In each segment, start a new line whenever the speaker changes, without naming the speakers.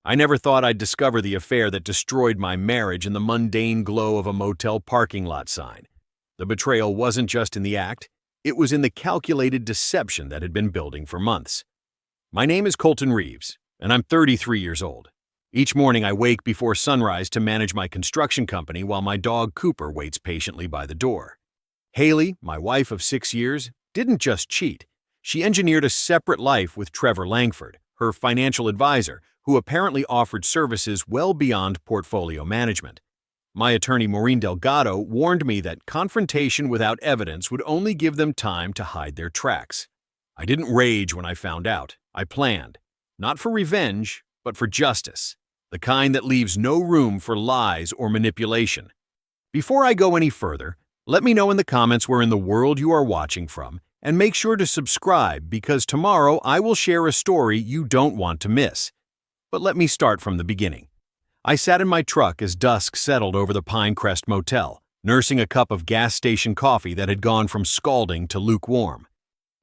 I never thought I'd discover the affair that destroyed my marriage in the mundane glow of a motel parking lot sign. The betrayal wasn't just in the act, it was in the calculated deception that had been building for months. My name is Colton Reeves, and I'm 33 years old. Each morning I wake before sunrise to manage my construction company while my dog Cooper waits patiently by the door. Haley, my wife of 6 years, didn't just cheat. She engineered a separate life with Trevor Langford, her financial advisor, who apparently offered services well beyond portfolio management. My attorney Maureen Delgado warned me that confrontation without evidence would only give them time to hide their tracks. I didn't rage when I found out. I planned. Not for revenge, but for justice. The kind that leaves no room for lies or manipulation. Before I go any further, let me know in the comments where in the world you are watching from, and make sure to subscribe because tomorrow I will share a story you don't want to miss. But let me start from the beginning. I sat in my truck as dusk settled over the Pinecrest Motel, nursing a cup of gas station coffee that had gone from scalding to lukewarm.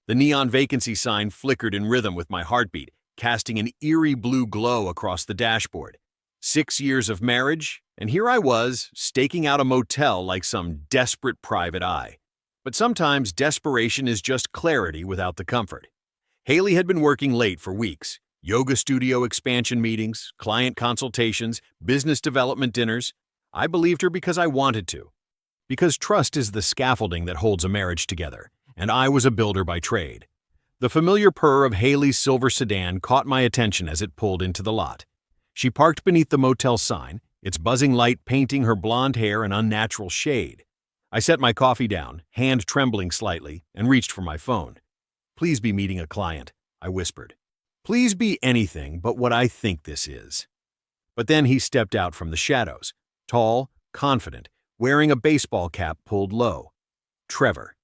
The neon vacancy sign flickered in rhythm with my heartbeat, casting an eerie blue glow across the dashboard. 6 years of marriage, and here I was, staking out a motel like some desperate private eye. But sometimes desperation is just clarity without the comfort. Haley had been working late for weeks. Yoga studio expansion meetings, client consultations, business development dinners. I believed her because I wanted to. Because trust is the scaffolding that holds a marriage together, and I was a builder by trade. The familiar purr of Haley's silver sedan caught my attention as it pulled into the lot. She parked beneath the motel sign, its buzzing light painting her blonde hair an unnatural shade. I set my coffee down, hand trembling slightly, and reached for my phone. "Please be meeting a client," I whispered. "Please be anything but what I think this is." But then he stepped out from the shadows, tall, confident, wearing a baseball cap pulled low. Trevor.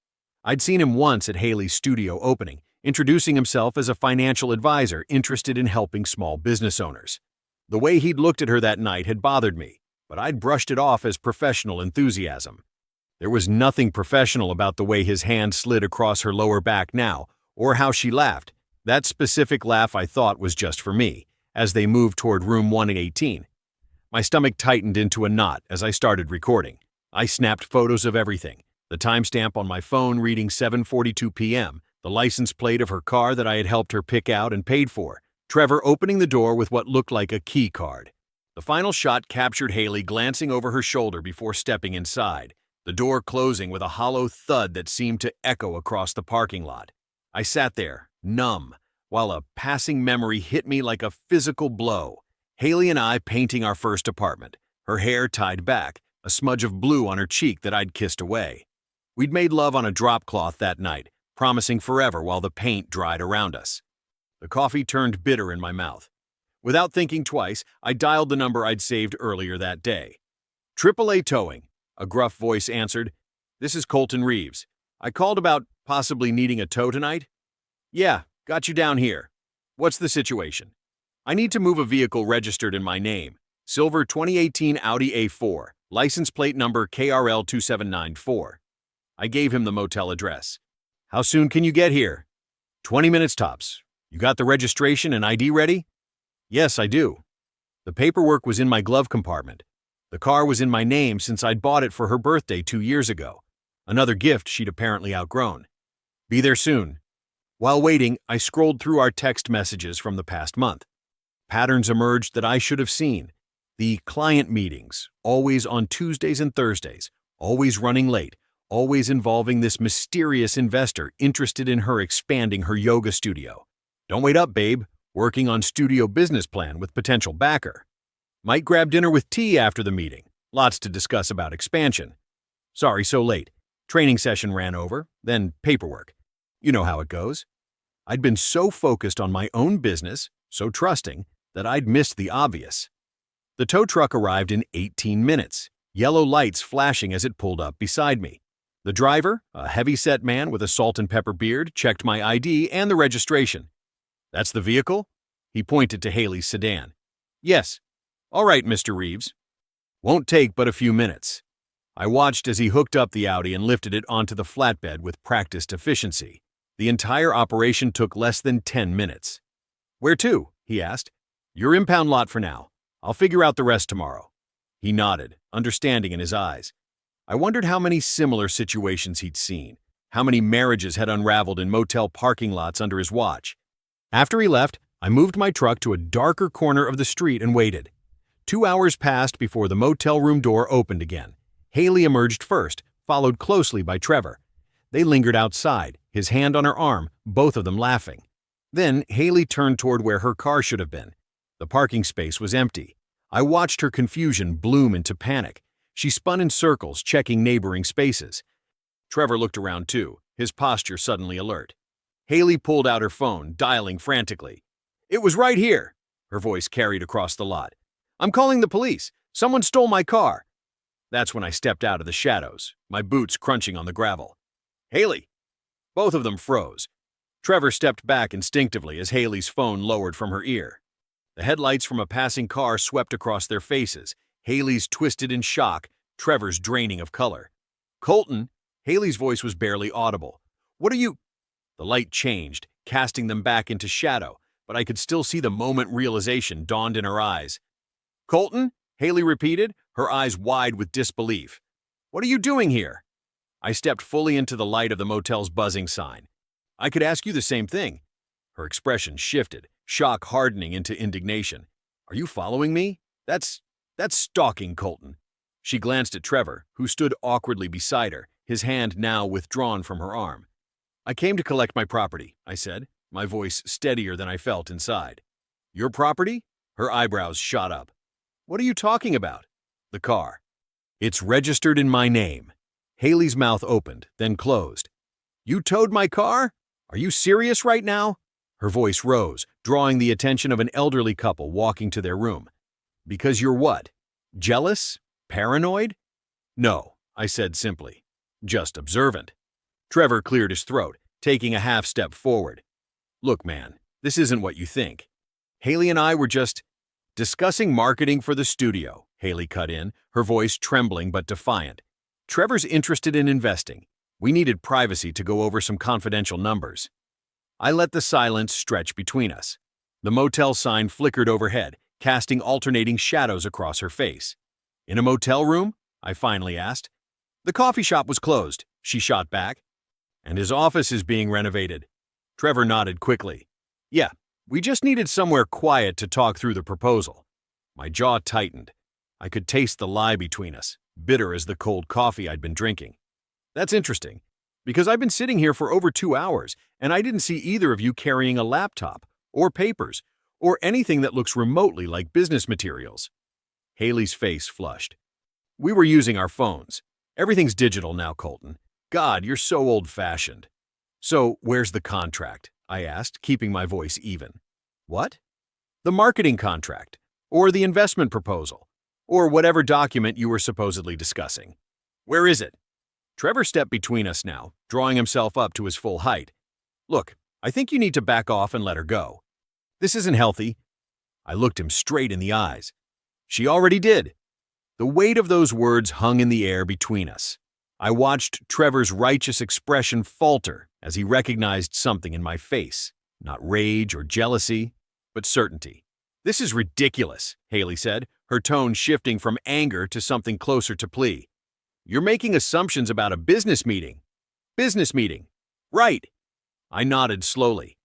I'd seen him once at Haley's studio opening, introducing himself as a financial advisor interested in helping small business owners. The way he'd looked at her that night had bothered me, but I'd brushed it off as professional enthusiasm. There was nothing professional about the way his hand slid across her lower back now, or how she laughed. That specific laugh I thought was just for me, as they moved toward room 118. My stomach tightened into a knot as I started recording. I snapped photos of everything, the timestamp on my phone reading 7:42 p.m., the license plate of her car that I had helped her pick out and paid for, Trevor opening the door with what looked like a key card. The final shot captured Haley glancing over her shoulder before stepping inside, the door closing with a hollow thud that seemed to echo across the parking lot. I sat there, numb, while a passing memory hit me like a physical blow. Haley and I painting our first apartment, her hair tied back, a smudge of blue on her cheek that I'd kissed away. We'd made love on a drop cloth that night, promising forever while the paint dried around us. The coffee turned bitter in my mouth. Without thinking twice, I dialed the number I'd saved earlier that day. "AAA Towing," a gruff voice answered. "This is Colton Reeves. I called about possibly needing a tow tonight." "Yeah, got you down here. What's the situation?" "I need to move a vehicle registered in my name. Silver 2018 Audi A4, license plate number KRL 2794. I gave him the motel address. "How soon can you get here?" 20 minutes tops. "You got the registration and ID ready?" "Yes, I do." The paperwork was in my glove compartment. The car was in my name since I'd bought it for her birthday 2 years ago. Another gift she'd apparently outgrown. "Be there soon." While waiting, I scrolled through our text messages from the past month. Patterns emerged that I should have seen. The client meetings, always on Tuesdays and Thursdays, always running late, always involving this mysterious investor interested in her expanding her yoga studio. "Don't wait up, babe. Working on studio business plan with potential backer. Might grab dinner with tea after the meeting. Lots to discuss about expansion. Sorry, so late. Training session ran over, then paperwork. You know how it goes." I'd been so focused on my own business, so trusting, that I'd missed the obvious. The tow truck arrived in 18 minutes, yellow lights flashing as it pulled up beside me. The driver, a heavy-set man with a salt and pepper beard, checked my ID and the registration. "That's the vehicle?" He pointed to Haley's sedan. "Yes." "All right, Mr. Reeves. Won't take but a few minutes." I watched as he hooked up the Audi and lifted it onto the flatbed with practiced efficiency. The entire operation took less than 10 minutes. "Where to?" he asked. Your impound lot for now. I'll figure out the rest tomorrow. He nodded, understanding in his eyes. I wondered how many similar situations he'd seen, how many marriages had unraveled in motel parking lots under his watch. After he left, I moved my truck to a darker corner of the street and waited. 2 hours passed before the motel room door opened again. Haley emerged first, followed closely by Trevor. They lingered outside, his hand on her arm, both of them laughing. Then Haley turned toward where her car should have been. The parking space was empty. I watched her confusion bloom into panic. She spun in circles, checking neighboring spaces. Trevor looked around too, his posture suddenly alert. Haley pulled out her phone, dialing frantically. "It was right here," her voice carried across the lot. "I'm calling the police. Someone stole my car." That's when I stepped out of the shadows, my boots crunching on the gravel. "Haley!" Both of them froze. Trevor stepped back instinctively as Haley's phone lowered from her ear. The headlights from a passing car swept across their faces, Haley's twisted in shock, Trevor's draining of color. "Colton!" Haley's voice was barely audible. "What are you—" The light changed, casting them back into shadow, but I could still see the moment realization dawned in her eyes. "Colton?" Haley repeated, her eyes wide with disbelief. "What are you doing here?" I stepped fully into the light of the motel's buzzing sign. "I could ask you the same thing." Her expression shifted, shock hardening into indignation. "Are you following me? That's stalking, Colton." She glanced at Trevor, who stood awkwardly beside her, his hand now withdrawn from her arm. "I came to collect my property," I said, my voice steadier than I felt inside. "Your property?" Her eyebrows shot up. "What are you talking about?" "The car. It's registered in my name." Haley's mouth opened, then closed. "You towed my car? Are you serious right now?" Her voice rose, drawing the attention of an elderly couple walking to their room. "Because you're what? Jealous? Paranoid?" "No," I said simply. "Just observant." Trevor cleared his throat, taking a half step forward. "Look, man, this isn't what you think. Haley and I were just discussing marketing for the studio," Haley cut in, her voice trembling but defiant. "Trevor's interested in investing. We needed privacy to go over some confidential numbers." I let the silence stretch between us. The motel sign flickered overhead, casting alternating shadows across her face. "In a motel room?" I finally asked. "The coffee shop was closed," she shot back. "And his office is being renovated." Trevor nodded quickly. "Yeah, we just needed somewhere quiet to talk through the proposal." My jaw tightened. I could taste the lie between us, bitter as the cold coffee I'd been drinking. "That's interesting, because I've been sitting here for over 2 hours, and I didn't see either of you carrying a laptop, or papers, or anything that looks remotely like business materials." Haley's face flushed. "We were using our phones. Everything's digital now, Colton. God, you're so old-fashioned." "So, where's the contract?" I asked, keeping my voice even. "What?" "The marketing contract, or the investment proposal, or whatever document you were supposedly discussing. Where is it?" Trevor stepped between us now, drawing himself up to his full height. "Look, I think you need to back off and let her go. This isn't healthy." I looked him straight in the eyes. "She already did." The weight of those words hung in the air between us. I watched Trevor's righteous expression falter as he recognized something in my face. Not rage or jealousy, but certainty. "This is ridiculous," Haley said, her tone shifting from anger to something closer to plea. "You're making assumptions about a business meeting." "Business meeting. Right." I nodded slowly.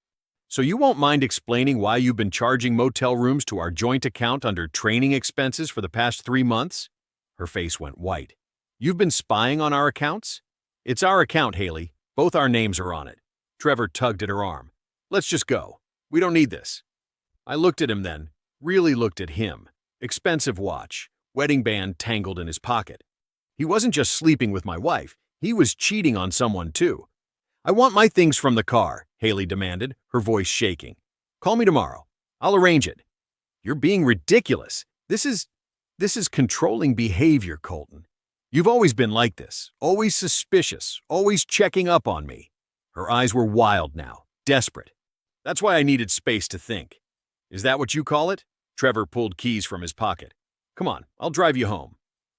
"So you won't mind explaining why you've been charging motel rooms to our joint account under training expenses for the past 3 months?" Her face went white. "You've been spying on our accounts?" "It's our account, Haley. Both our names are on it." Trevor tugged at her arm. "Let's just go. We don't need this." I looked at him then, really looked at him. Expensive watch, wedding band tangled in his pocket. He wasn't just sleeping with my wife, he was cheating on someone too. "I want my things from the car," Haley demanded, her voice shaking. "Call me tomorrow. I'll arrange it." "You're being ridiculous. This is controlling behavior, Colton. You've always been like this, always suspicious, always checking up on me." Her eyes were wild now, desperate. "That's why I needed space to think." "Is that what you call it?" Trevor pulled keys from his pocket. "Come on, I'll drive you home."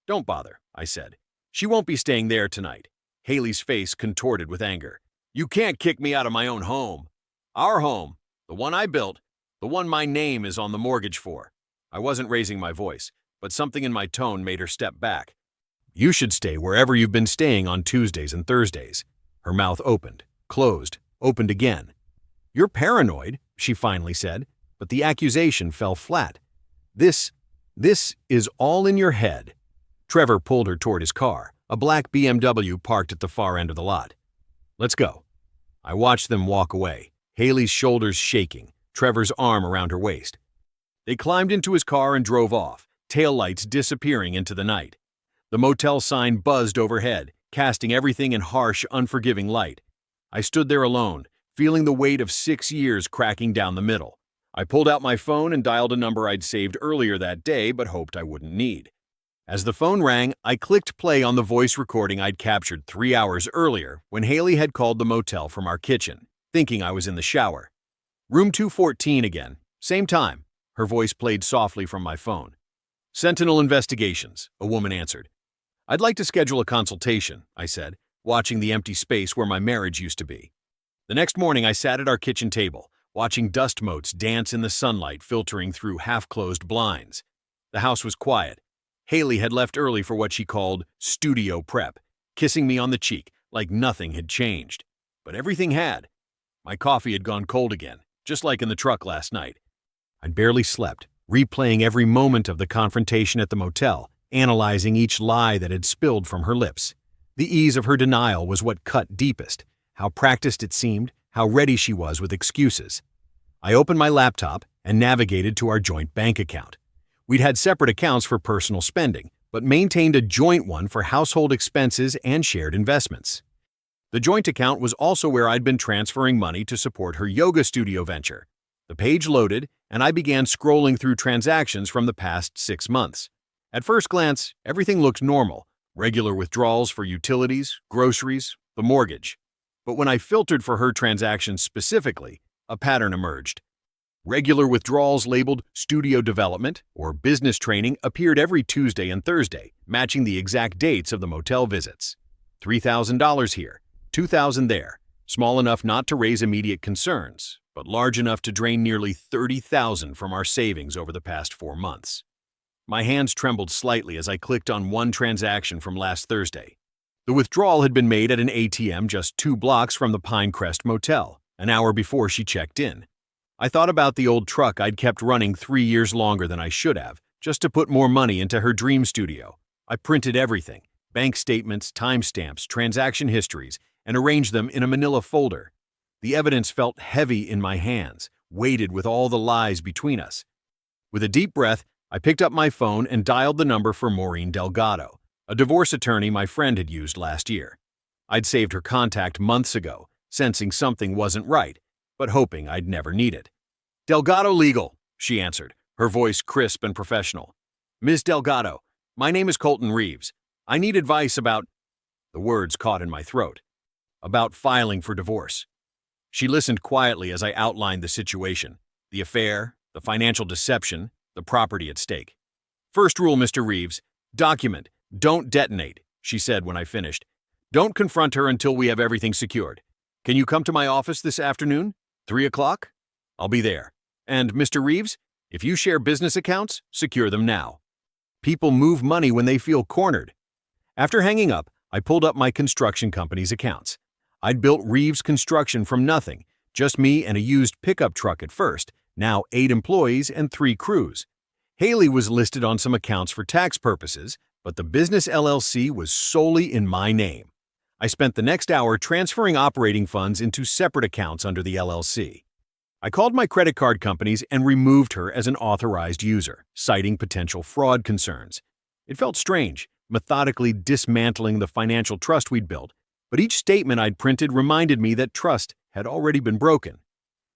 "Don't bother," I said. "She won't be staying there tonight." Haley's face contorted with anger. "You can't kick me out of my own home." "Our home, the one I built." The one my name is on the mortgage for. I wasn't raising my voice, but something in my tone made her step back. You should stay wherever you've been staying on Tuesdays and Thursdays. Her mouth opened, closed, opened again. You're paranoid, she finally said, but the accusation fell flat. This is all in your head. Trevor pulled her toward his car, a black BMW parked at the far end of the lot. Let's go. I watched them walk away, Haley's shoulders shaking, Trevor's arm around her waist. They climbed into his car and drove off, taillights disappearing into the night. The motel sign buzzed overhead, casting everything in harsh, unforgiving light. I stood there alone, feeling the weight of 6 years cracking down the middle. I pulled out my phone and dialed a number I'd saved earlier that day but hoped I wouldn't need. As the phone rang, I clicked play on the voice recording I'd captured 3 hours earlier when Haley had called the motel from our kitchen, thinking I was in the shower. Room 214 again, same time. Her voice played softly from my phone. Sentinel Investigations, a woman answered. I'd like to schedule a consultation, I said, watching the empty space where my marriage used to be. The next morning I sat at our kitchen table, watching dust motes dance in the sunlight filtering through half-closed blinds. The house was quiet. Haley had left early for what she called studio prep, kissing me on the cheek like nothing had changed. But everything had. My coffee had gone cold again, just like in the truck last night. I'd barely slept, replaying every moment of the confrontation at the motel, analyzing each lie that had spilled from her lips. The ease of her denial was what cut deepest, how practiced it seemed, how ready she was with excuses. I opened my laptop and navigated to our joint bank account. We'd had separate accounts for personal spending, but maintained a joint one for household expenses and shared investments. The joint account was also where I'd been transferring money to support her yoga studio venture. The page loaded, and I began scrolling through transactions from the past 6 months. At first glance, everything looked normal, regular withdrawals for utilities, groceries, the mortgage. But when I filtered for her transactions specifically, a pattern emerged. Regular withdrawals labeled studio development or business training appeared every Tuesday and Thursday, matching the exact dates of the motel visits. $3,000 here, $2,000 there, small enough not to raise immediate concerns, but large enough to drain nearly $30,000 from our savings over the past 4 months. My hands trembled slightly as I clicked on one transaction from last Thursday. The withdrawal had been made at an ATM just 2 blocks from the Pinecrest Motel, an hour before she checked in. I thought about the old truck I'd kept running 3 years longer than I should have, just to put more money into her dream studio. I printed everything, bank statements, timestamps, transaction histories, and arranged them in a manila folder. The evidence felt heavy in my hands, weighted with all the lies between us. With a deep breath, I picked up my phone and dialed the number for Maureen Delgado, a divorce attorney my friend had used last year. I'd saved her contact months ago, sensing something wasn't right, but hoping I'd never need it. Delgado Legal, she answered, her voice crisp and professional. Ms. Delgado, my name is Colton Reeves. I need advice about... The words caught in my throat. About filing for divorce. She listened quietly as I outlined the situation, the affair, the financial deception, the property at stake. First rule, Mr. Reeves, document, don't detonate, she said when I finished. Don't confront her until we have everything secured. Can you come to my office this afternoon? 3 o'clock? I'll be there. And, Mr. Reeves, if you share business accounts, secure them now. People move money when they feel cornered. After hanging up, I pulled up my construction company's accounts. I'd built Reeves Construction from nothing, just me and a used pickup truck at first, now 8 employees and 3 crews. Haley was listed on some accounts for tax purposes, but the business LLC was solely in my name. I spent the next hour transferring operating funds into separate accounts under the LLC. I called my credit card companies and removed her as an authorized user, citing potential fraud concerns. It felt strange, methodically dismantling the financial trust we'd built, but each statement I'd printed reminded me that trust had already been broken.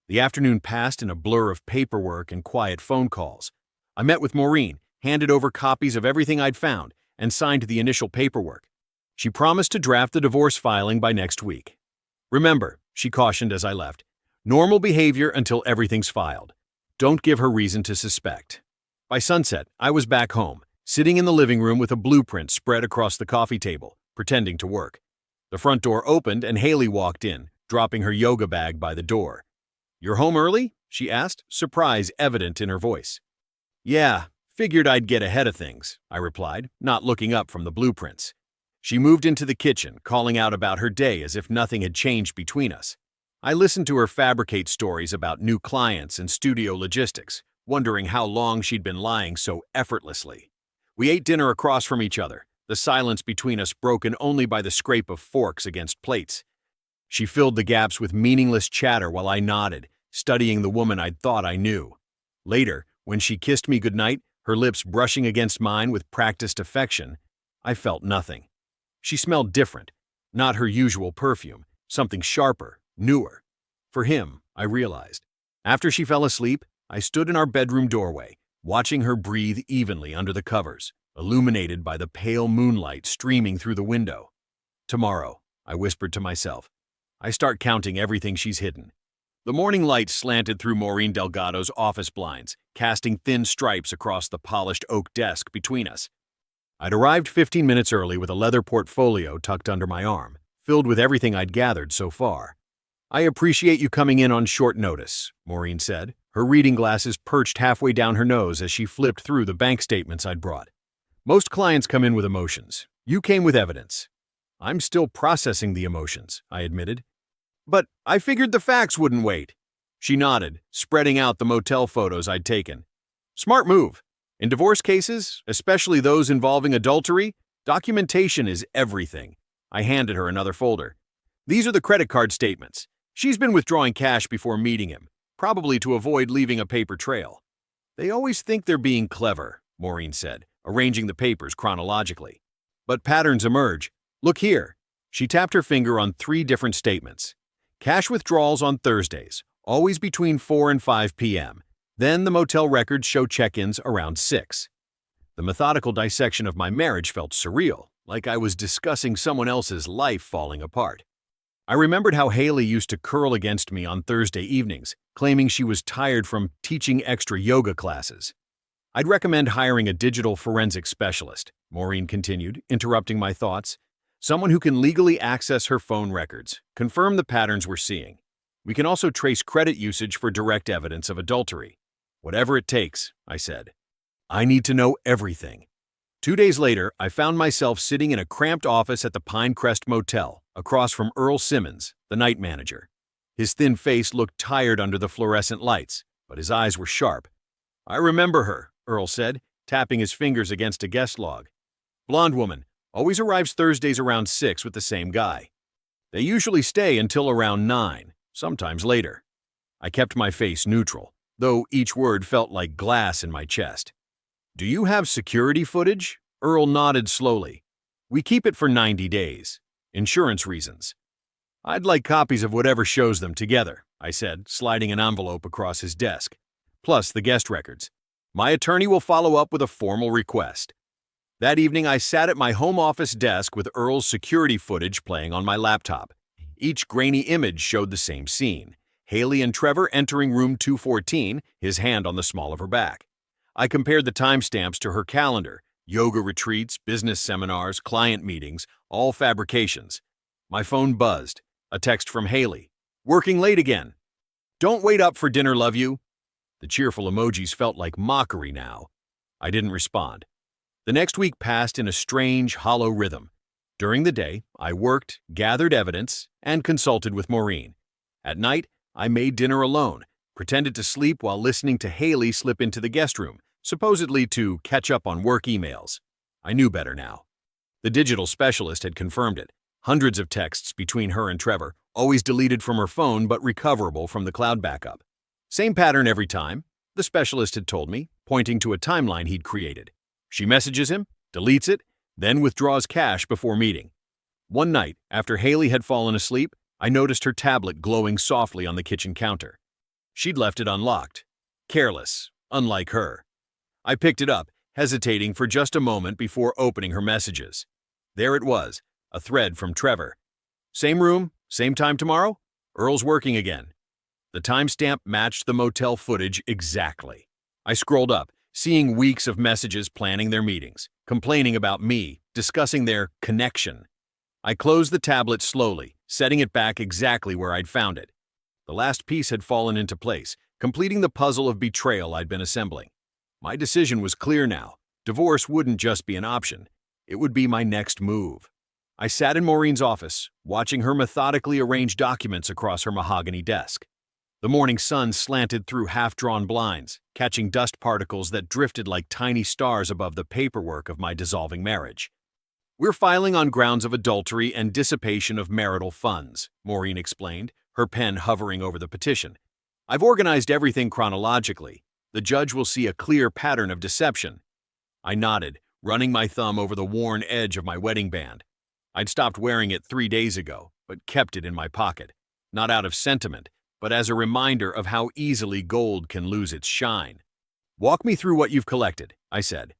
The afternoon passed in a blur of paperwork and quiet phone calls. I met with Maureen, handed over copies of everything I'd found, and signed the initial paperwork. She promised to draft the divorce filing by next week. Remember, she cautioned as I left, normal behavior until everything's filed. Don't give her reason to suspect. By sunset, I was back home, sitting in the living room with a blueprint spread across the coffee table, pretending to work. The front door opened and Haley walked in, dropping her yoga bag by the door. You're home early? she asked, surprise evident in her voice. Yeah, figured I'd get ahead of things, I replied, not looking up from the blueprints. She moved into the kitchen, calling out about her day as if nothing had changed between us. I listened to her fabricate stories about new clients and studio logistics, wondering how long she'd been lying so effortlessly. We ate dinner across from each other, the silence between us broken only by the scrape of forks against plates. She filled the gaps with meaningless chatter while I nodded, studying the woman I'd thought I knew. Later, when she kissed me goodnight, her lips brushing against mine with practiced affection, I felt nothing. She smelled different, not her usual perfume, something sharper, newer. For him, I realized. After she fell asleep, I stood in our bedroom doorway, watching her breathe evenly under the covers, illuminated by the pale moonlight streaming through the window. Tomorrow, I whispered to myself, I start counting everything she's hidden. The morning light slanted through Maureen Delgado's office blinds, casting thin stripes across the polished oak desk between us. I'd arrived 15 minutes early with a leather portfolio tucked under my arm, filled with everything I'd gathered so far. I appreciate you coming in on short notice, Maureen said, her reading glasses perched halfway down her nose as she flipped through the bank statements I'd brought. Most clients come in with emotions. You came with evidence. I'm still processing the emotions, I admitted. But I figured the facts wouldn't wait. She nodded, spreading out the motel photos I'd taken. Smart move. In divorce cases, especially those involving adultery, documentation is everything. I handed her another folder. These are the credit card statements. She's been withdrawing cash before meeting him, probably to avoid leaving a paper trail. They always think they're being clever, Maureen said, arranging the papers chronologically. But patterns emerge. Look here. She tapped her finger on 3 different statements. Cash withdrawals on Thursdays, always between 4 and 5 p.m. Then the motel records show check-ins around 6. The methodical dissection of my marriage felt surreal, like I was discussing someone else's life falling apart. I remembered how Haley used to curl against me on Thursday evenings, claiming she was tired from teaching extra yoga classes. I'd recommend hiring a digital forensic specialist, Maureen continued, interrupting my thoughts. Someone who can legally access her phone records, confirm the patterns we're seeing. We can also trace credit usage for direct evidence of adultery. Whatever it takes, I said. I need to know everything. 2 days later, I found myself sitting in a cramped office at the Pinecrest Motel, across from Earl Simmons, the night manager. His thin face looked tired under the fluorescent lights, but his eyes were sharp. I remember her, Earl said, tapping his fingers against a guest log. Blonde woman, always arrives Thursdays around 6 with the same guy. They usually stay until around 9, sometimes later. I kept my face neutral, though each word felt like glass in my chest. Do you have security footage? Earl nodded slowly. We keep it for 90 days. Insurance reasons. I'd like copies of whatever shows them together, I said, sliding an envelope across his desk. Plus the guest records. My attorney will follow up with a formal request. That evening, I sat at my home office desk with Earl's security footage playing on my laptop. Each grainy image showed the same scene. Haley and Trevor entering room 214, his hand on the small of her back. I compared the timestamps to her calendar, yoga retreats, business seminars, client meetings, all fabrications. My phone buzzed. A text from Haley. Working late again. Don't wait up for dinner, love you. The cheerful emojis felt like mockery now. I didn't respond. The next week passed in a strange, hollow rhythm. During the day, I worked, gathered evidence, and consulted with Maureen. At night, I made dinner alone, pretended to sleep while listening to Haley slip into the guest room, supposedly to catch up on work emails. I knew better now. The digital specialist had confirmed it. Hundreds of texts between her and Trevor, always deleted from her phone but recoverable from the cloud backup. Same pattern every time, the specialist had told me, pointing to a timeline he'd created. She messages him, deletes it, then withdraws cash before meeting. One night, after Haley had fallen asleep, I noticed her tablet glowing softly on the kitchen counter. She'd left it unlocked. Careless, unlike her. I picked it up, hesitating for just a moment before opening her messages. There it was, a thread from Trevor. Same room, same time tomorrow? Earl's working again. The timestamp matched the motel footage exactly. I scrolled up, seeing weeks of messages planning their meetings, complaining about me, discussing their connection. I closed the tablet slowly, setting it back exactly where I'd found it. The last piece had fallen into place, completing the puzzle of betrayal I'd been assembling. My decision was clear now. Divorce wouldn't just be an option. It would be my next move. I sat in Maureen's office, watching her methodically arrange documents across her mahogany desk. The morning sun slanted through half-drawn blinds, catching dust particles that drifted like tiny stars above the paperwork of my dissolving marriage. "We're filing on grounds of adultery and dissipation of marital funds," Maureen explained, her pen hovering over the petition. "I've organized everything chronologically. The judge will see a clear pattern of deception." I nodded, running my thumb over the worn edge of my wedding band. I'd stopped wearing it 3 days ago, but kept it in my pocket, not out of sentiment, but as a reminder of how easily gold can lose its shine. "Walk me through what you've collected," I said.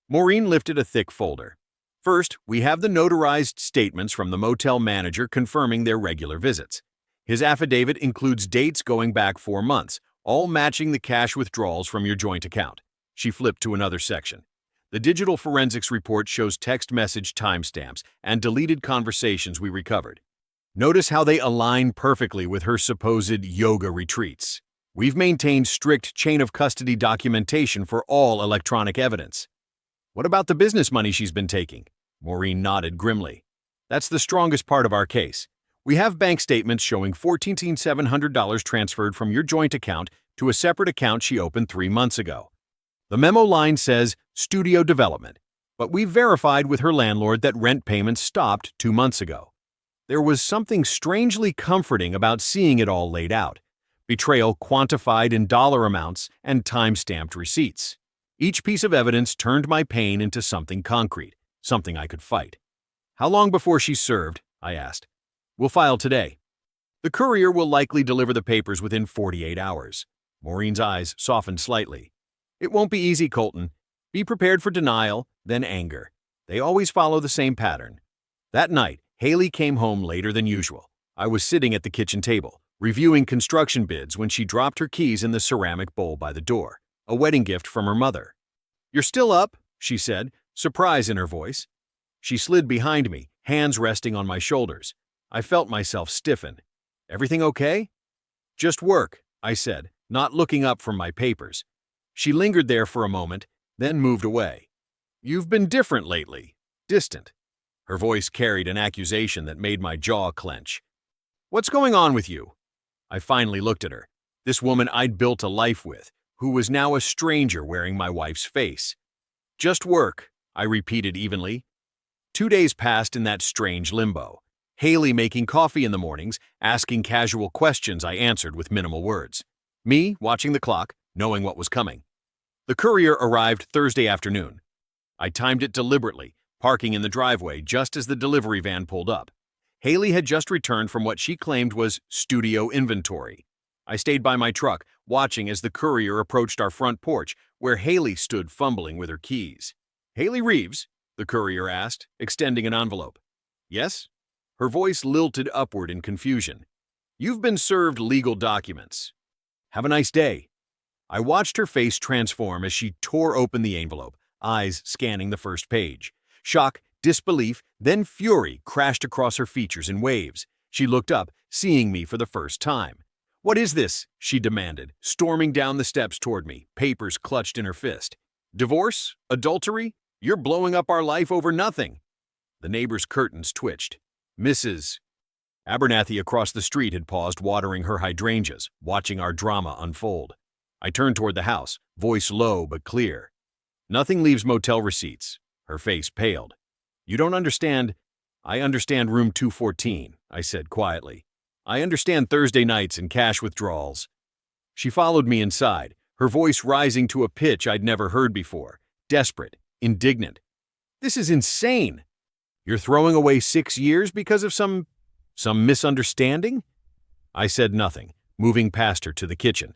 Maureen lifted a thick folder. "First, we have the notarized statements from the motel manager confirming their regular visits. His affidavit includes dates going back 4 months, all matching the cash withdrawals from your joint account." She flipped to another section. "The digital forensics report shows text message timestamps and deleted conversations we recovered. Notice how they align perfectly with her supposed yoga retreats. We've maintained strict chain of custody documentation for all electronic evidence." "What about the business money she's been taking?" Maureen nodded grimly. "That's the strongest part of our case. We have bank statements showing $14,700 transferred from your joint account to a separate account she opened 3 months ago. The memo line says studio development, but we've verified with her landlord that rent payments stopped 2 months ago." There was something strangely comforting about seeing it all laid out. Betrayal quantified in dollar amounts and time-stamped receipts. Each piece of evidence turned my pain into something concrete, something I could fight. "How long before she's served?" I asked. "We'll file today. The courier will likely deliver the papers within 48 hours. Maureen's eyes softened slightly. "It won't be easy, Colton. Be prepared for denial, then anger. They always follow the same pattern." That night, Haley came home later than usual. I was sitting at the kitchen table, reviewing construction bids when she dropped her keys in the ceramic bowl by the door, a wedding gift from her mother. "You're still up?" she said, surprise in her voice. She slid behind me, hands resting on my shoulders. I felt myself stiffen. "Everything okay?" "Just work," I said, not looking up from my papers. She lingered there for a moment, then moved away. "You've been different lately, distant." Her voice carried an accusation that made my jaw clench. "What's going on with you?" I finally looked at her, this woman I'd built a life with, who was now a stranger wearing my wife's face. "Just work," I repeated evenly. 2 days passed in that strange limbo. Haley making coffee in the mornings, asking casual questions I answered with minimal words. Me watching the clock, knowing what was coming. The courier arrived Thursday afternoon. I timed it deliberately, parking in the driveway just as the delivery van pulled up. Haley had just returned from what she claimed was studio inventory. I stayed by my truck, watching as the courier approached our front porch, where Haley stood fumbling with her keys. "Haley Reeves?" the courier asked, extending an envelope. "Yes?" Her voice lilted upward in confusion. "You've been served legal documents. Have a nice day." I watched her face transform as she tore open the envelope, eyes scanning the first page. Shock, disbelief, then fury crashed across her features in waves. She looked up, seeing me for the first time. "What is this?" she demanded, storming down the steps toward me, papers clutched in her fist. "Divorce? Adultery? You're blowing up our life over nothing." The neighbor's curtains twitched. Mrs. Abernathy across the street had paused watering her hydrangeas, watching our drama unfold. I turned toward the house, voice low but clear. "Nothing leaves motel receipts." Her face paled. "You don't understand." "I understand room 214, I said quietly. "I understand Thursday nights and cash withdrawals." She followed me inside, her voice rising to a pitch I'd never heard before, desperate, indignant. "This is insane. You're throwing away 6 years because of some misunderstanding?" I said nothing, moving past her to the kitchen.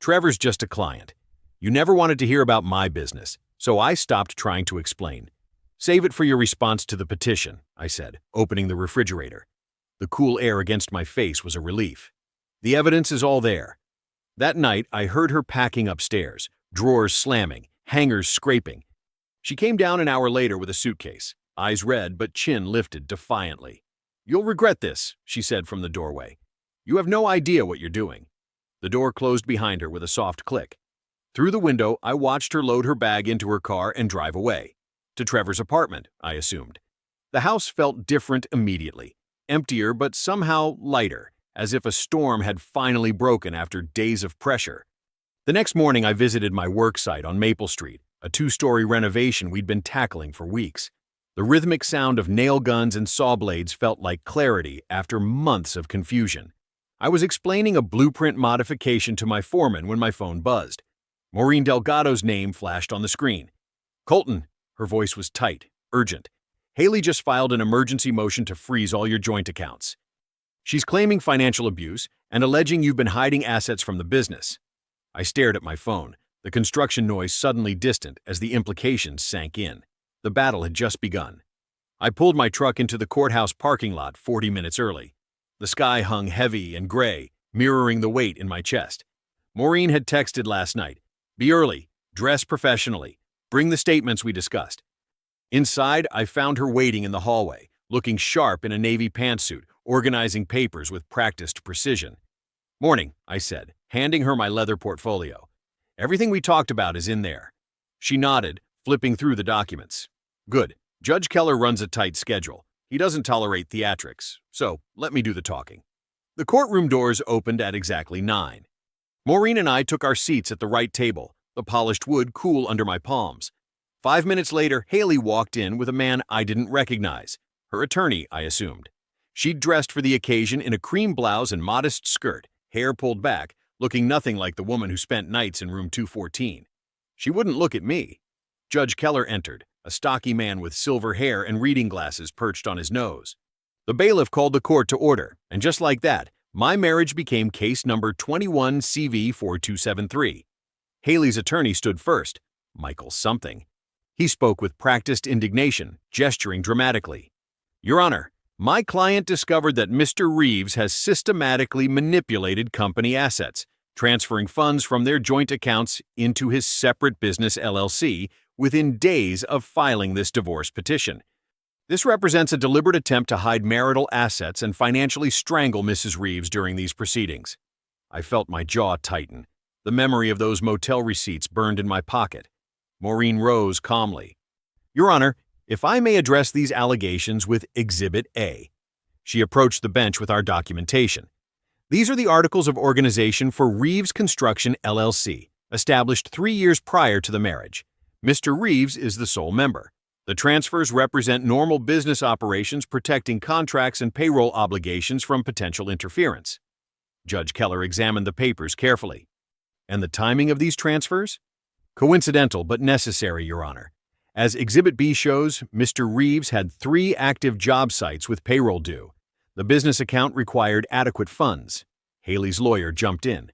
"Trevor's just a client. You never wanted to hear about my business, so I stopped trying to explain. Save it for your response to the petition," I said, opening the refrigerator. The cool air against my face was a relief. "The evidence is all there." That night, I heard her packing upstairs, drawers slamming, hangers scraping. She came down an hour later with a suitcase, eyes red but chin lifted defiantly. "You'll regret this," she said from the doorway. "You have no idea what you're doing." The door closed behind her with a soft click. Through the window, I watched her load her bag into her car and drive away. To Trevor's apartment, I assumed. The house felt different immediately. Emptier but somehow lighter, as if a storm had finally broken after days of pressure. The next morning I visited my work site on Maple Street, a 2-story renovation we'd been tackling for weeks. The rhythmic sound of nail guns and saw blades felt like clarity after months of confusion. I was explaining a blueprint modification to my foreman when my phone buzzed. Maureen Delgado's name flashed on the screen. "Colton," her voice was tight, urgent. "Haley just filed an emergency motion to freeze all your joint accounts. She's claiming financial abuse and alleging you've been hiding assets from the business." I stared at my phone, the construction noise suddenly distant as the implications sank in. The battle had just begun. I pulled my truck into the courthouse parking lot 40 minutes early. The sky hung heavy and gray, mirroring the weight in my chest. Maureen had texted last night, "Be early, dress professionally, bring the statements we discussed." Inside, I found her waiting in the hallway, looking sharp in a navy pantsuit, organizing papers with practiced precision. "Morning," I said, handing her my leather portfolio. "Everything we talked about is in there." She nodded, flipping through the documents. "Good. Judge Keller runs a tight schedule. He doesn't tolerate theatrics, so let me do the talking." The courtroom doors opened at exactly 9. Maureen and I took our seats at the right table, the polished wood cool under my palms. 5 minutes later, Haley walked in with a man I didn't recognize. Her attorney, I assumed. She'd dressed for the occasion in a cream blouse and modest skirt, hair pulled back, looking nothing like the woman who spent nights in room 214. She wouldn't look at me. Judge Keller entered, a stocky man with silver hair and reading glasses perched on his nose. The bailiff called the court to order, and just like that, my marriage became case number 21CV4273. Haley's attorney stood first, Michael something. He spoke with practiced indignation, gesturing dramatically. "Your Honor, my client discovered that Mr. Reeves has systematically manipulated company assets, transferring funds from their joint accounts into his separate business LLC within days of filing this divorce petition. This represents a deliberate attempt to hide marital assets and financially strangle Mrs. Reeves during these proceedings." I felt my jaw tighten. The memory of those motel receipts burned in my pocket. Maureen rose calmly. "Your Honor, if I may address these allegations with Exhibit A." She approached the bench with our documentation. "These are the articles of organization for Reeves Construction LLC, established 3 years prior to the marriage. Mr. Reeves is the sole member. The transfers represent normal business operations protecting contracts and payroll obligations from potential interference." Judge Keller examined the papers carefully. "And the timing of these transfers?" "Coincidental but necessary, Your Honor. As Exhibit B shows, Mr. Reeves had 3 active job sites with payroll due. The business account required adequate funds." Haley's lawyer jumped in.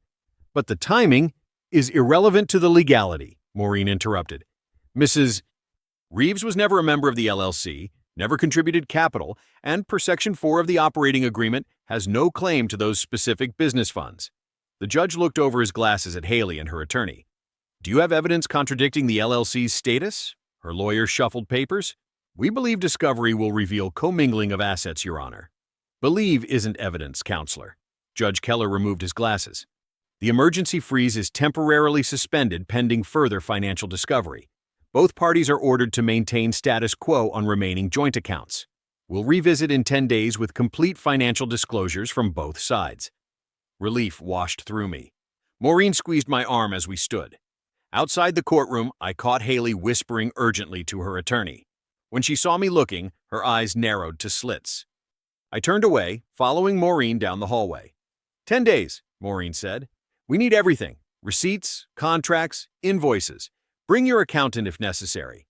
"But the timing is irrelevant to the legality," Maureen interrupted. "Mrs. Reeves was never a member of the LLC, never contributed capital, and per Section 4 of the operating agreement has no claim to those specific business funds." The judge looked over his glasses at Haley and her attorney. "Do you have evidence contradicting the LLC's status?" Her lawyer shuffled papers. "We believe discovery will reveal commingling of assets, Your Honor." "Believe isn't evidence, Counselor." Judge Keller removed his glasses. "The emergency freeze is temporarily suspended pending further financial discovery. Both parties are ordered to maintain status quo on remaining joint accounts. We'll revisit in 10 days with complete financial disclosures from both sides." Relief washed through me. Maureen squeezed my arm as we stood. Outside the courtroom, I caught Haley whispering urgently to her attorney. When she saw me looking, her eyes narrowed to slits. I turned away, following Maureen down the hallway. 10 days, Maureen said. "We need everything. Receipts, contracts, invoices. Bring your accountant if necessary."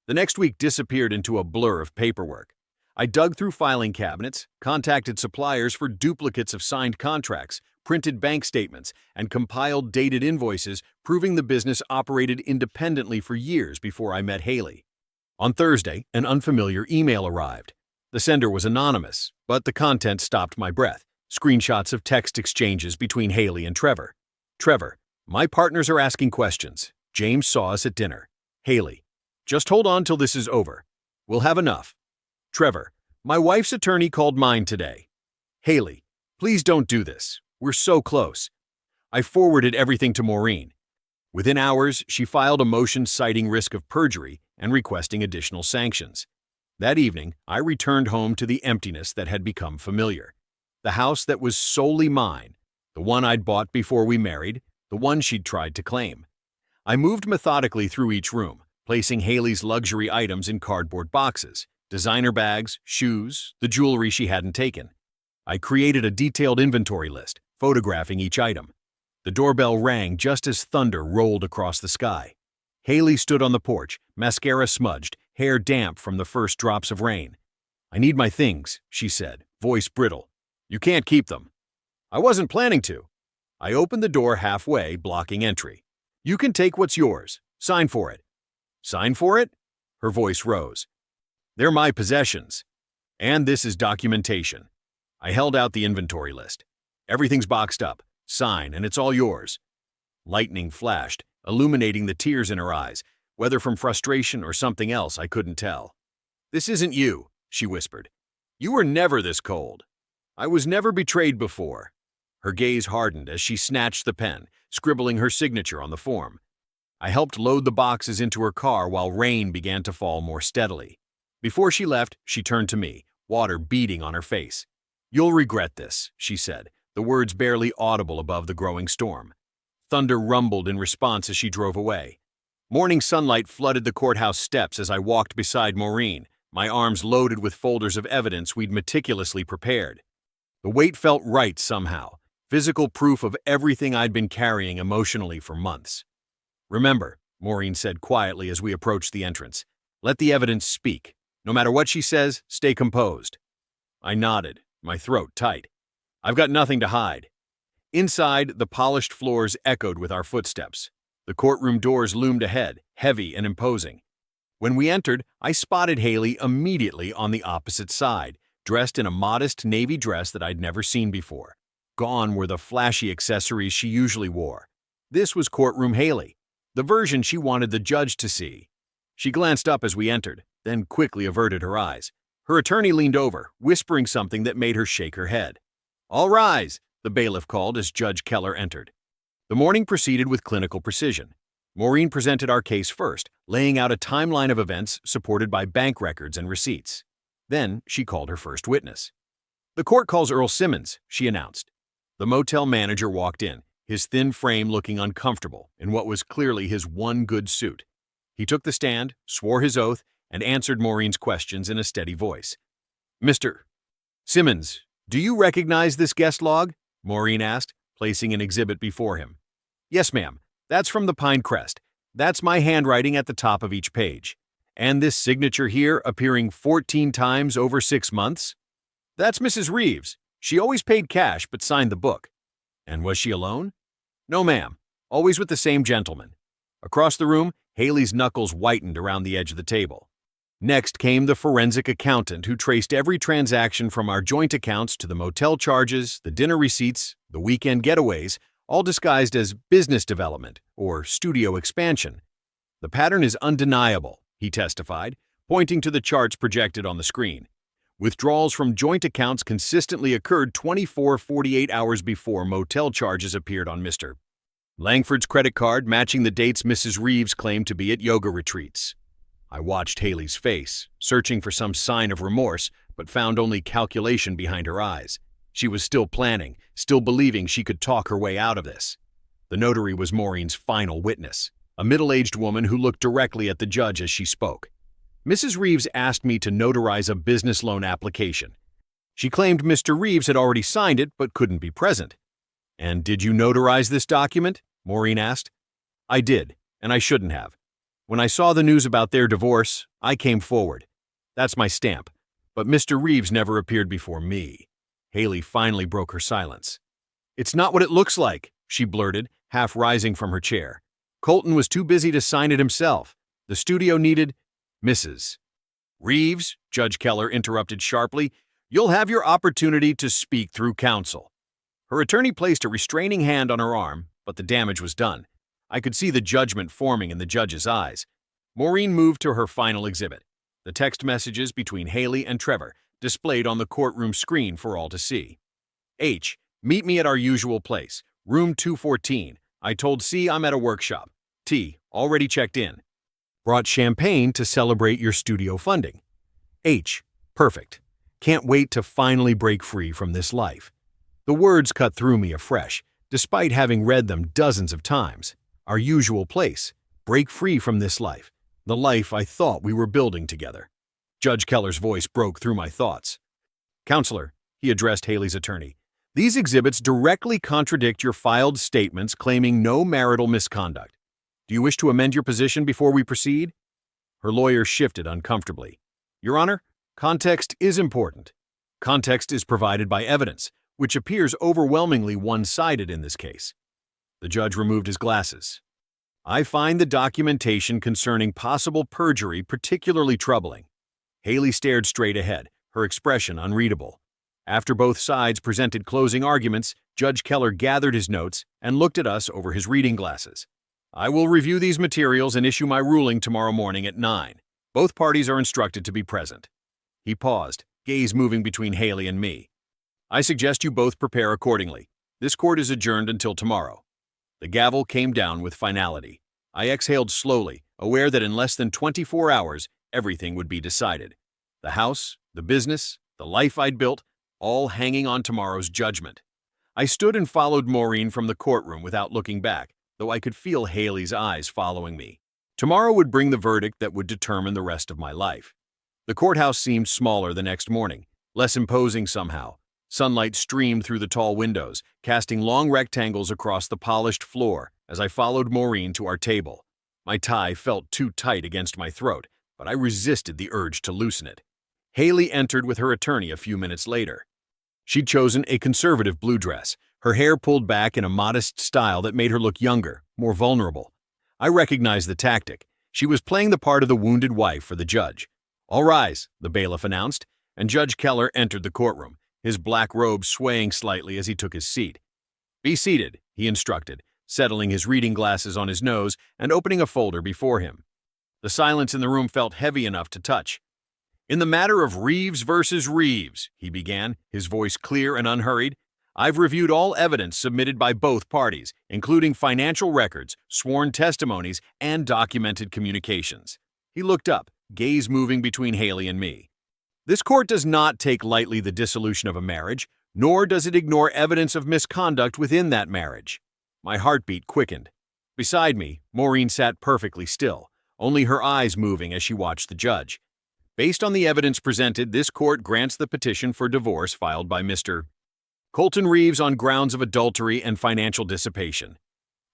The next week disappeared into a blur of paperwork. I dug through filing cabinets, contacted suppliers for duplicates of signed contracts, printed bank statements, and compiled dated invoices proving the business operated independently for years before I met Haley. On Thursday, an unfamiliar email arrived. The sender was anonymous, but the content stopped my breath. Screenshots of text exchanges between Haley and Trevor. "Trevor, my partners are asking questions. James saw us at dinner." Haley, "Just hold on till this is over. We'll have enough." Trevor, "My wife's attorney called mine today." Haley, "Please don't do this. We're so close." I forwarded everything to Maureen. Within hours, she filed a motion citing risk of perjury and requesting additional sanctions. That evening, I returned home to the emptiness that had become familiar. The house that was solely mine, the one I'd bought before we married, the one she'd tried to claim. I moved methodically through each room, placing Haley's luxury items in cardboard boxes, designer bags, shoes, the jewelry she hadn't taken. I created a detailed inventory list, photographing each item. The doorbell rang just as thunder rolled across the sky. Haley stood on the porch, mascara smudged, hair damp from the first drops of rain. "I need my things," she said, voice brittle. "You can't keep them." "I wasn't planning to." I opened the door halfway, blocking entry. "You can take what's yours. Sign for it." "Sign for it?" Her voice rose. "They're my possessions. And this is documentation." I held out the inventory list. "Everything's boxed up. Sign, and it's all yours." Lightning flashed, illuminating the tears in her eyes, whether from frustration or something else I couldn't tell. "This isn't you," she whispered. "You were never this cold. I was never betrayed before." Her gaze hardened as she snatched the pen, scribbling her signature on the form. I helped load the boxes into her car while rain began to fall more steadily. Before she left, she turned to me, water beading on her face. "You'll regret this," she said, the words barely audible above the growing storm. Thunder rumbled in response as she drove away. Morning sunlight flooded the courthouse steps as I walked beside Maureen, my arms loaded with folders of evidence we'd meticulously prepared. The weight felt right somehow, physical proof of everything I'd been carrying emotionally for months. "Remember," Maureen said quietly as we approached the entrance, "let the evidence speak. No matter what she says, stay composed." I nodded, my throat tight. "I've got nothing to hide." Inside, the polished floors echoed with our footsteps. The courtroom doors loomed ahead, heavy and imposing. When we entered, I spotted Haley immediately on the opposite side, dressed in a modest navy dress that I'd never seen before. Gone were the flashy accessories she usually wore. This was courtroom Haley, the version she wanted the judge to see. She glanced up as we entered, then quickly averted her eyes. Her attorney leaned over, whispering something that made her shake her head. "All rise," the bailiff called as Judge Keller entered. The morning proceeded with clinical precision. Maureen presented our case first, laying out a timeline of events supported by bank records and receipts. Then she called her first witness. "The court calls Earl Simmons," she announced. The motel manager walked in, his thin frame looking uncomfortable in what was clearly his one good suit. He took the stand, swore his oath, and answered Maureen's questions in a steady voice. "Mr. Simmons, do you recognize this guest log?" Maureen asked, placing an exhibit before him. "Yes, ma'am. That's from the Pine Crest. That's my handwriting at the top of each page. And this signature here appearing 14 times over 6 months? That's Mrs. Reeves. She always paid cash but signed the book." "And was she alone?" "No, ma'am. Always with the same gentleman." Across the room, Haley's knuckles whitened around the edge of the table. Next came the forensic accountant who traced every transaction from our joint accounts to the motel charges, the dinner receipts, the weekend getaways, all disguised as business development or studio expansion. "The pattern is undeniable," he testified, pointing to the charts projected on the screen. "Withdrawals from joint accounts consistently occurred 24-48 hours before motel charges appeared on Mr. Langford's credit card, matching the dates Mrs. Reeves claimed to be at yoga retreats." I watched Haley's face, searching for some sign of remorse, but found only calculation behind her eyes. She was still planning, still believing she could talk her way out of this. The notary was Maureen's final witness, a middle-aged woman who looked directly at the judge as she spoke. "Mrs. Reeves asked me to notarize a business loan application. She claimed Mr. Reeves had already signed it but couldn't be present." "And did you notarize this document?" Maureen asked. "I did, and I shouldn't have. When I saw the news about their divorce, I came forward. That's my stamp. But Mr. Reeves never appeared before me." Haley finally broke her silence. "It's not what it looks like," she blurted, half rising from her chair. "Colton was too busy to sign it himself. The studio needed—" "Mrs. Reeves," Judge Keller interrupted sharply, "you'll have your opportunity to speak through counsel." Her attorney placed a restraining hand on her arm, but the damage was done. I could see the judgment forming in the judge's eyes. Maureen moved to her final exhibit, the text messages between Haley and Trevor, displayed on the courtroom screen for all to see. "H, meet me at our usual place. Room 214. I told C I'm at a workshop. T. Already checked in. Brought champagne to celebrate your studio funding. H. Perfect. Can't wait to finally break free from this life. The words cut through me afresh, despite having read them dozens of times. Our usual place. Break free from this life. The life I thought we were building together. Judge Keller's voice broke through my thoughts. Counselor, he addressed Haley's attorney, these exhibits directly contradict your filed statements claiming no marital misconduct. Do you wish to amend your position before we proceed? Her lawyer shifted uncomfortably. Your Honor, context is important. Context is provided by evidence, which appears overwhelmingly one-sided in this case. The judge removed his glasses. I find the documentation concerning possible perjury particularly troubling. Haley stared straight ahead, her expression unreadable. After both sides presented closing arguments, Judge Keller gathered his notes and looked at us over his reading glasses. I will review these materials and issue my ruling tomorrow morning at 9. Both parties are instructed to be present. He paused, gaze moving between Haley and me. I suggest you both prepare accordingly. This court is adjourned until tomorrow. The gavel came down with finality. I exhaled slowly, aware that in less than 24 hours, everything would be decided. The house, the business, the life I'd built, all hanging on tomorrow's judgment. I stood and followed Maureen from the courtroom without looking back, though I could feel Haley's eyes following me. Tomorrow would bring the verdict that would determine the rest of my life. The courthouse seemed smaller the next morning, less imposing somehow. Sunlight streamed through the tall windows, casting long rectangles across the polished floor as I followed Maureen to our table. My tie felt too tight against my throat, but I resisted the urge to loosen it. Haley entered with her attorney a few minutes later. She'd chosen a conservative blue dress, her hair pulled back in a modest style that made her look younger, more vulnerable. I recognized the tactic. She was playing the part of the wounded wife for the judge. All rise, the bailiff announced, and Judge Keller entered the courtroom, his black robe swaying slightly as he took his seat. Be seated, he instructed, settling his reading glasses on his nose and opening a folder before him. The silence in the room felt heavy enough to touch. In the matter of Reeves versus Reeves, he began, his voice clear and unhurried, I've reviewed all evidence submitted by both parties, including financial records, sworn testimonies, and documented communications. He looked up, gaze moving between Haley and me. This court does not take lightly the dissolution of a marriage, nor does it ignore evidence of misconduct within that marriage. My heartbeat quickened. Beside me, Maureen sat perfectly still, only her eyes moving as she watched the judge. Based on the evidence presented, this court grants the petition for divorce filed by Mr. Colton Reeves on grounds of adultery and financial dissipation.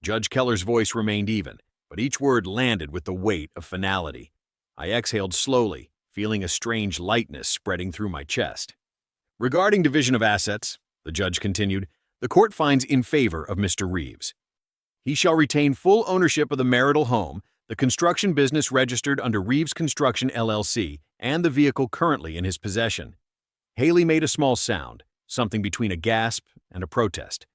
Judge Keller's voice remained even, but each word landed with the weight of finality. I exhaled slowly, feeling a strange lightness spreading through my chest. Regarding division of assets, the judge continued, the court finds in favor of Mr. Reeves. He shall retain full ownership of the marital home, the construction business registered under Reeves Construction LLC, and the vehicle currently in his possession. Haley made a small sound, something between a gasp and a protest.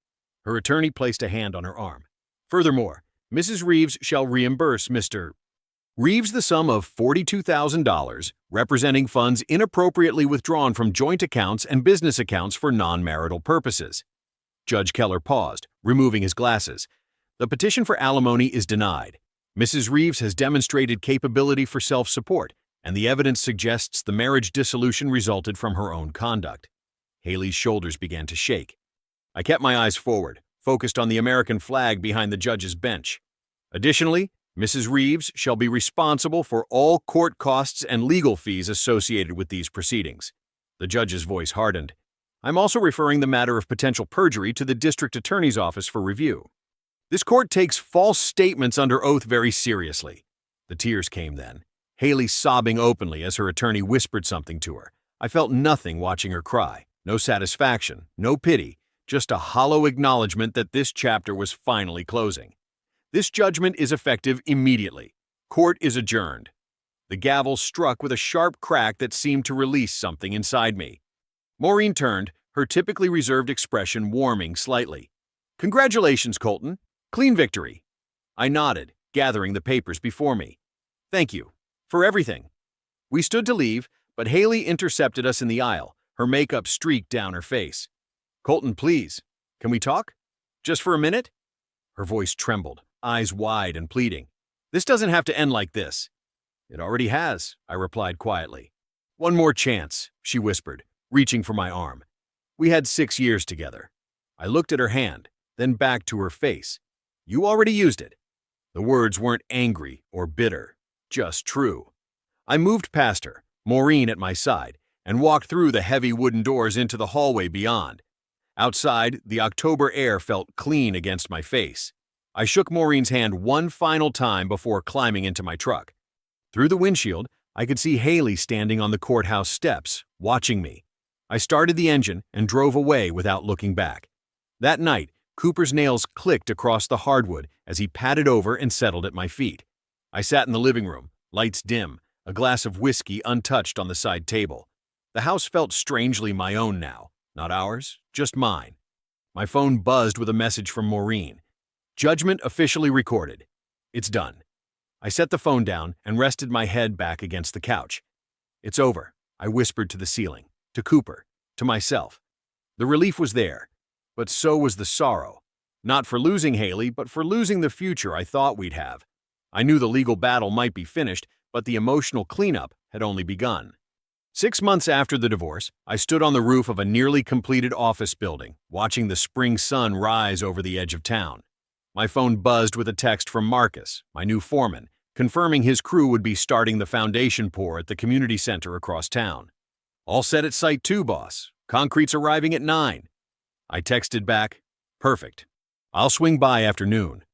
Her attorney placed a hand on her arm. Furthermore, Mrs. Reeves shall reimburse Mr. Reeves the sum of $42,000, representing funds inappropriately withdrawn from joint accounts and business accounts for non-marital purposes. Judge Keller paused, removing his glasses. The petition for alimony is denied. Mrs. Reeves has demonstrated capability for self-support, and the evidence suggests the marriage dissolution resulted from her own conduct. Haley's shoulders began to shake. I kept my eyes forward, focused on the American flag behind the judge's bench. Additionally, Mrs. Reeves shall be responsible for all court costs and legal fees associated with these proceedings. The judge's voice hardened. I'm also referring the matter of potential perjury to the district attorney's office for review. This court takes false statements under oath very seriously. The tears came then, Haley sobbing openly as her attorney whispered something to her. I felt nothing watching her cry. No satisfaction, no pity, just a hollow acknowledgement that this chapter was finally closing. This judgment is effective immediately. Court is adjourned. The gavel struck with a sharp crack that seemed to release something inside me. Maureen turned, her typically reserved expression warming slightly. Congratulations, Colton. Clean victory. I nodded, gathering the papers before me. Thank you. For everything. We stood to leave, but Haley intercepted us in the aisle, her makeup streaked down her face. Colton, please. Can we talk? Just for a minute?" Her voice trembled, eyes wide and pleading. "This doesn't have to end like this." "It already has," I replied quietly. "One more chance," she whispered, reaching for my arm. We had 6 years together. I looked at her hand, then back to her face. "You already used it." The words weren't angry or bitter, just true. I moved past her, Maureen at my side, and walked through the heavy wooden doors into the hallway beyond. Outside, the October air felt clean against my face. I shook Maureen's hand one final time before climbing into my truck. Through the windshield, I could see Haley standing on the courthouse steps, watching me. I started the engine and drove away without looking back. That night, Cooper's nails clicked across the hardwood as he patted over and settled at my feet. I sat in the living room, lights dim, a glass of whiskey untouched on the side table. The house felt strangely my own now, not ours, just mine. My phone buzzed with a message from Maureen. "Judgment officially recorded. It's done." I set the phone down and rested my head back against the couch. "It's over," I whispered to the ceiling, to Cooper, to myself. The relief was there, but so was the sorrow. Not for losing Haley, but for losing the future I thought we'd have. I knew the legal battle might be finished, but the emotional cleanup had only begun. 6 months after the divorce, I stood on the roof of a nearly completed office building, watching the spring sun rise over the edge of town. My phone buzzed with a text from Marcus, my new foreman, confirming his crew would be starting the foundation pour at the community center across town. "All set at Site 2, boss. Concrete's arriving at 9. I texted back, "Perfect. I'll swing by after noon."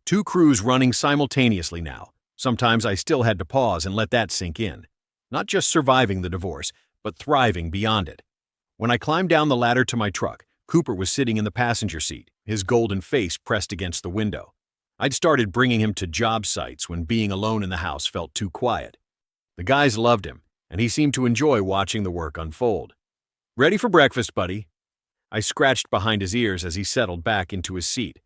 2 crews running simultaneously now. Sometimes I still had to pause and let that sink in. Not just surviving the divorce, but thriving beyond it. When I climbed down the ladder to my truck, Cooper was sitting in the passenger seat, his golden face pressed against the window. I'd started bringing him to job sites when being alone in the house felt too quiet. The guys loved him, and he seemed to enjoy watching the work unfold. "Ready for breakfast, buddy?" I scratched behind his ears as he settled back into his seat.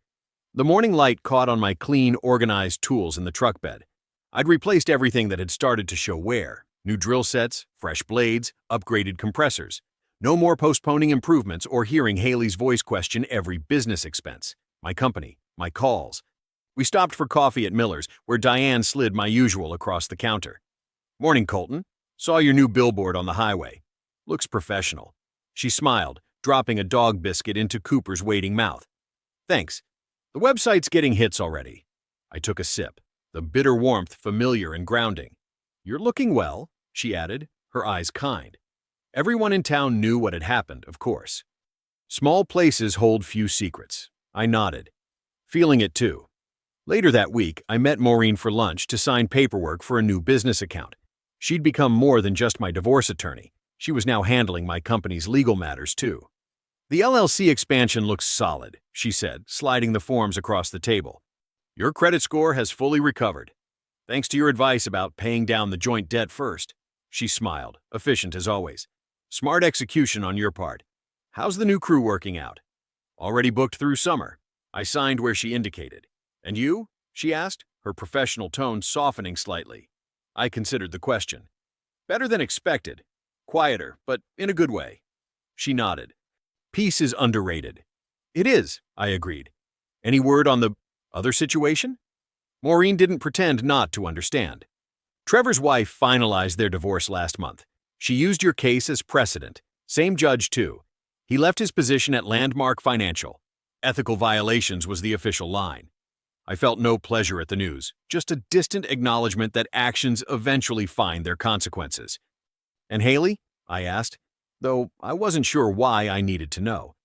The morning light caught on my clean, organized tools in the truck bed. I'd replaced everything that had started to show wear. New drill sets, fresh blades, upgraded compressors. No more postponing improvements or hearing Haley's voice question every business expense. My company, my calls. We stopped for coffee at Miller's, where Diane slid my usual across the counter. "Morning, Colton. Saw your new billboard on the highway. Looks professional." She smiled, dropping a dog biscuit into Cooper's waiting mouth. "Thanks. The website's getting hits already." I took a sip, the bitter warmth familiar and grounding. "You're looking well," she added, her eyes kind. Everyone in town knew what had happened, of course. Small places hold few secrets. I nodded, feeling it too. Later that week, I met Maureen for lunch to sign paperwork for a new business account. She'd become more than just my divorce attorney. She was now handling my company's legal matters too. "The LLC expansion looks solid," she said, sliding the forms across the table. "Your credit score has fully recovered. Thanks to your advice about paying down the joint debt first." She smiled, efficient as always. "Smart execution on your part. How's the new crew working out?" "Already booked through summer." I signed where she indicated. "And you?" she asked, her professional tone softening slightly. I considered the question. "Better than expected. Quieter, but in a good way." She nodded. "Peace is underrated." "It is," I agreed. "Any word on the other situation?" Maureen didn't pretend not to understand. "Trevor's wife finalized their divorce last month. She used your case as precedent. Same judge, too. He left his position at Landmark Financial. Ethical violations was the official line." I felt no pleasure at the news, just a distant acknowledgement that actions eventually find their consequences. "And Haley?" I asked, though I wasn't sure why I needed to know.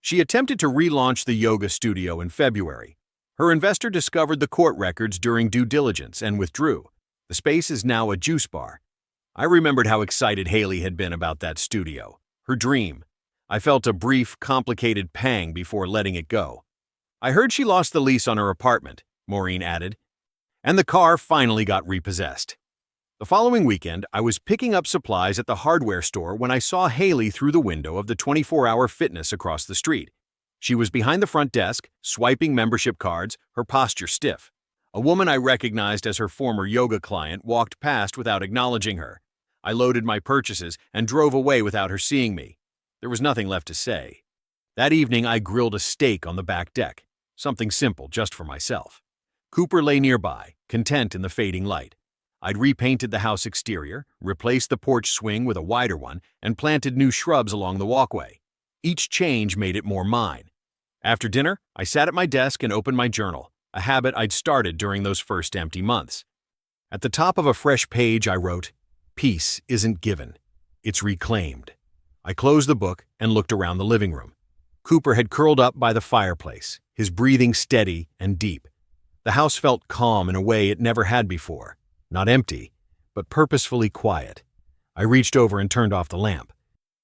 "She attempted to relaunch the yoga studio in February. Her investor discovered the court records during due diligence and withdrew. The space is now a juice bar." I remembered how excited Haley had been about that studio, her dream. I felt a brief, complicated pang before letting it go. "I heard she lost the lease on her apartment," Maureen added, "and the car finally got repossessed." The following weekend, I was picking up supplies at the hardware store when I saw Haley through the window of the 24-hour fitness across the street. She was behind the front desk, swiping membership cards, her posture stiff. A woman I recognized as her former yoga client walked past without acknowledging her. I loaded my purchases and drove away without her seeing me. There was nothing left to say. That evening, I grilled a steak on the back deck, something simple just for myself. Cooper lay nearby, content in the fading light. I'd repainted the house exterior, replaced the porch swing with a wider one, and planted new shrubs along the walkway. Each change made it more mine. After dinner, I sat at my desk and opened my journal, a habit I'd started during those first empty months. At the top of a fresh page, I wrote, "Peace isn't given, it's reclaimed." I closed the book and looked around the living room. Cooper had curled up by the fireplace, his breathing steady and deep. The house felt calm in a way it never had before, not empty, but purposefully quiet. I reached over and turned off the lamp.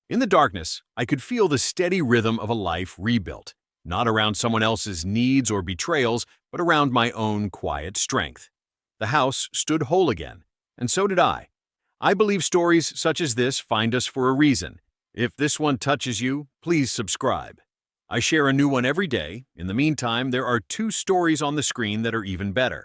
In the darkness, I could feel the steady rhythm of a life rebuilt, not around someone else's needs or betrayals, but around my own quiet strength. The house stood whole again, and so did I. I believe stories such as this find us for a reason. If this one touches you, please subscribe. I share a new one every day. In the meantime, there are 2 stories on the screen that are even better.